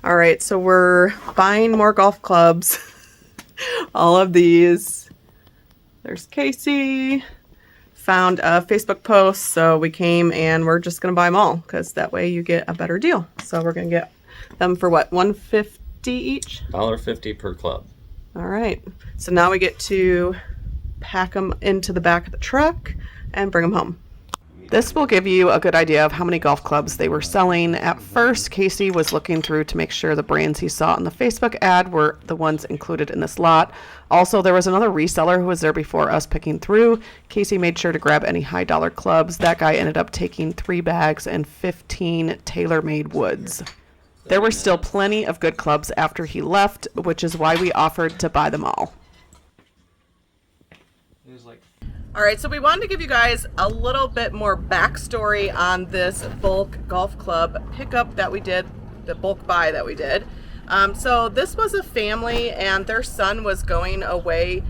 All right, so we're buying more golf clubs. All of these. There's Casey. Found a Facebook post, so we came and we're just gonna buy them all because that way you get a better deal. So we're gonna get them for what, $1.50 each? $1.50 per club. All right, so now we get to pack them into the back of the truck and bring them home. This will give you a good idea of how many golf clubs they were selling. At first, Casey was looking through to make sure the brands he saw in the Facebook ad were the ones included in this lot. Also, there was another reseller who was there before us picking through. Casey made sure to grab any high dollar clubs. That guy ended up taking 3 bags and 15 tailor-made woods. There were still plenty of good clubs after he left, which is why we offered to buy them all. All right, so we wanted to give you guys a little bit more backstory on this bulk golf club pickup that we did, the bulk buy that we did. So this was a family and their son was going away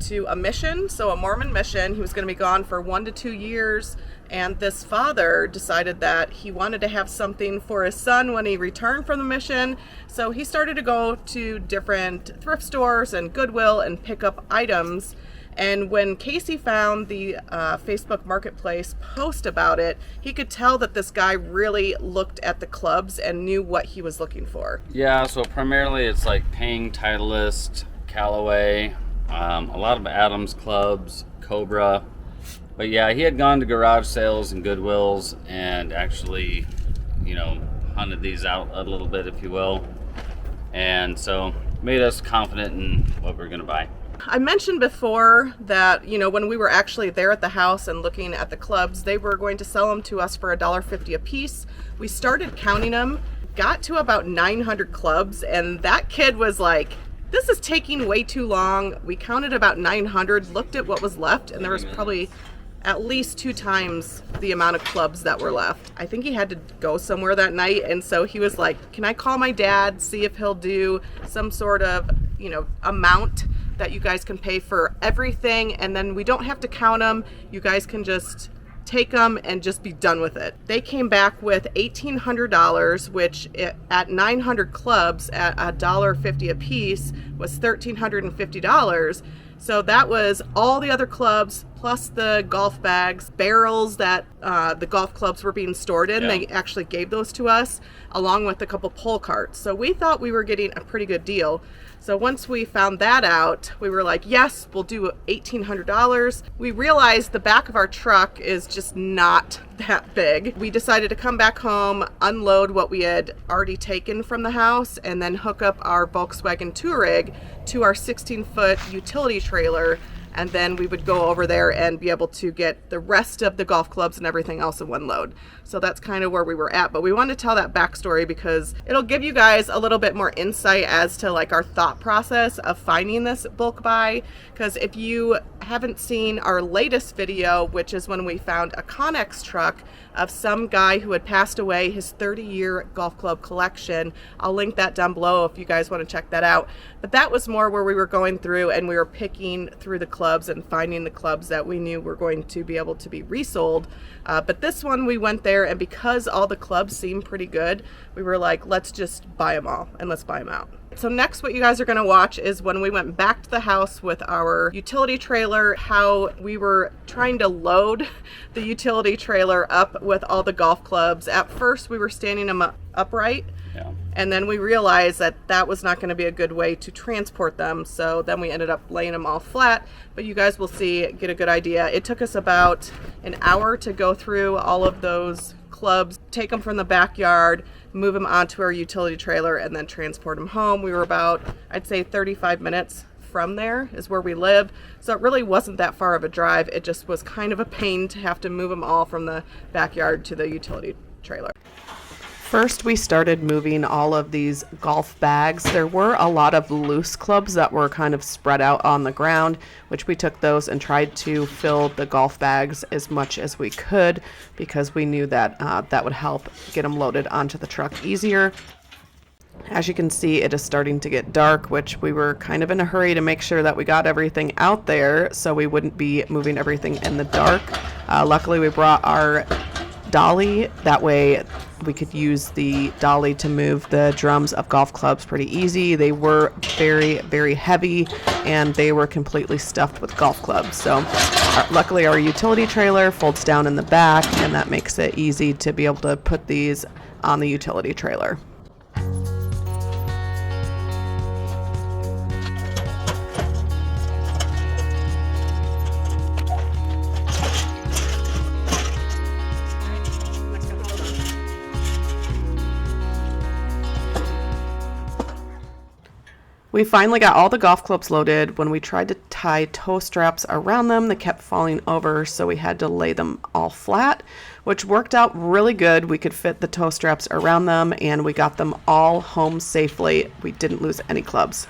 to a mission, so a Mormon mission. He was going to be gone for 1 to 2 years, and this father decided that he wanted to have something for his son when he returned from the mission. So he started to go to different thrift stores and Goodwill and pick up items. And when Casey found the Facebook Marketplace post about it, he could tell that this guy really looked at the clubs and knew what he was looking for. Yeah, so primarily it's like Ping, Titleist, Callaway, a lot of Adams clubs, Cobra. But yeah, he had gone to garage sales and Goodwills and actually, hunted these out a little bit, if you will. And so made us confident in what we're going to buy. I mentioned before that, when we were actually there at the house and looking at the clubs, they were going to sell them to us for $1.50 a piece. We started counting them, got to about 900 clubs, and that kid was like, this is taking way too long. We counted about 900, looked at what was left, and there was probably at least 2 times the amount of clubs that were left. I think he had to go somewhere that night, and so he was like, can I call my dad, see if he'll do some sort of, amount that you guys can pay for everything, and then we don't have to count them. You guys can just take them and just be done with it. They came back with $1,800, which at 900 clubs at $1.50 a piece was $1,350. So that was all the other clubs plus the golf bags, barrels that the golf clubs were being stored in. Yeah. They actually gave those to us along with a couple pull carts. So we thought we were getting a pretty good deal. So once we found that out, we were like, yes, we'll do $1,800. We realized the back of our truck is just not that big. We decided to come back home, unload what we had already taken from the house, and then hook up our Volkswagen Touareg to our 16-foot utility trailer. And then we would go over there and be able to get the rest of the golf clubs and everything else in one load. So that's kind of where we were at. But we wanted to tell that backstory because it'll give you guys a little bit more insight as to like our thought process of finding this bulk buy. Because if you haven't seen our latest video, which is when we found a Connex truck of some guy who had passed away, his 30-year golf club collection. I'll link that down below if you guys want to check that out. But that was more where we were going through and we were picking through the clubs and finding the clubs that we knew were going to be able to be resold. But this one, we went there, and because all the clubs seemed pretty good, we were like, let's just buy them all and let's buy them out. So next, what you guys are going to watch is when we went back to the house with our utility trailer, how we were trying to load the utility trailer up with all the golf clubs. At first, we were standing them upright. Yeah. And then we realized that that was not going to be a good way to transport them. So then we ended up laying them all flat. But you guys will see, get a good idea. It took us about an hour to go through all of those clubs, take them from the backyard, move them onto our utility trailer, and then transport them home. We were about, I'd say 35 minutes from there is where we live. So it really wasn't that far of a drive. It just was kind of a pain to have to move them all from the backyard to the utility trailer. First, we started moving all of these golf bags. There were a lot of loose clubs that were kind of spread out on the ground, which we took those and tried to fill the golf bags as much as we could because we knew that that would help get them loaded onto the truck easier. As you can see, it is starting to get dark, which we were kind of in a hurry to make sure that we got everything out there so we wouldn't be moving everything in the dark. Luckily, we brought our dolly. That way We could use the dolly to move the drums of golf clubs pretty easy. They were very, very heavy, and they were completely stuffed with golf clubs. So luckily our utility trailer folds down in the back, and that makes it easy to be able to put these on the utility trailer. We finally got all the golf clubs loaded. When we tried to tie toe straps around them, they kept falling over, so we had to lay them all flat, which worked out really good. We could fit the toe straps around them, and we got them all home safely. We didn't lose any clubs.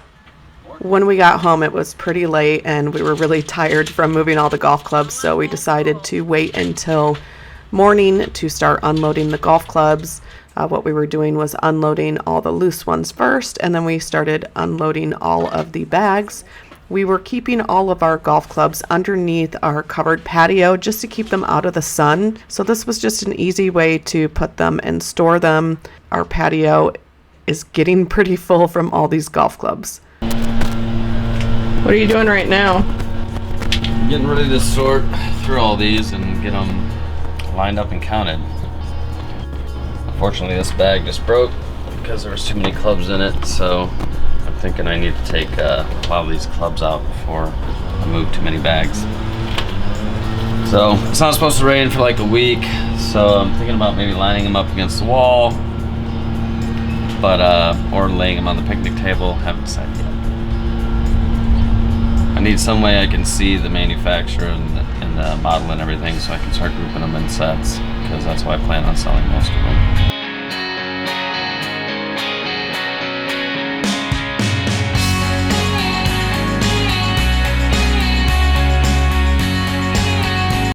When we got home, it was pretty late, and we were really tired from moving all the golf clubs, so we decided to wait until morning to start unloading the golf clubs. What we were doing was unloading all the loose ones first, and then we started unloading all of the bags. We were keeping all of our golf clubs underneath our covered patio just to keep them out of the sun. So this was just an easy way to put them and store them. Our patio is getting pretty full from all these golf clubs. What are you doing right now? I'm getting ready to sort through all these and get them lined up and counted. Unfortunately, this bag just broke because there was too many clubs in it, so I'm thinking I need to take a lot of these clubs out before I move too many bags. So it's not supposed to rain for like a week, so I'm thinking about maybe lining them up against the wall, but or laying them on the picnic table. Haven't decided yet. I need some way I can see the manufacturer and the model and everything, so I can start grouping them in sets, because that's why I plan on selling most of them.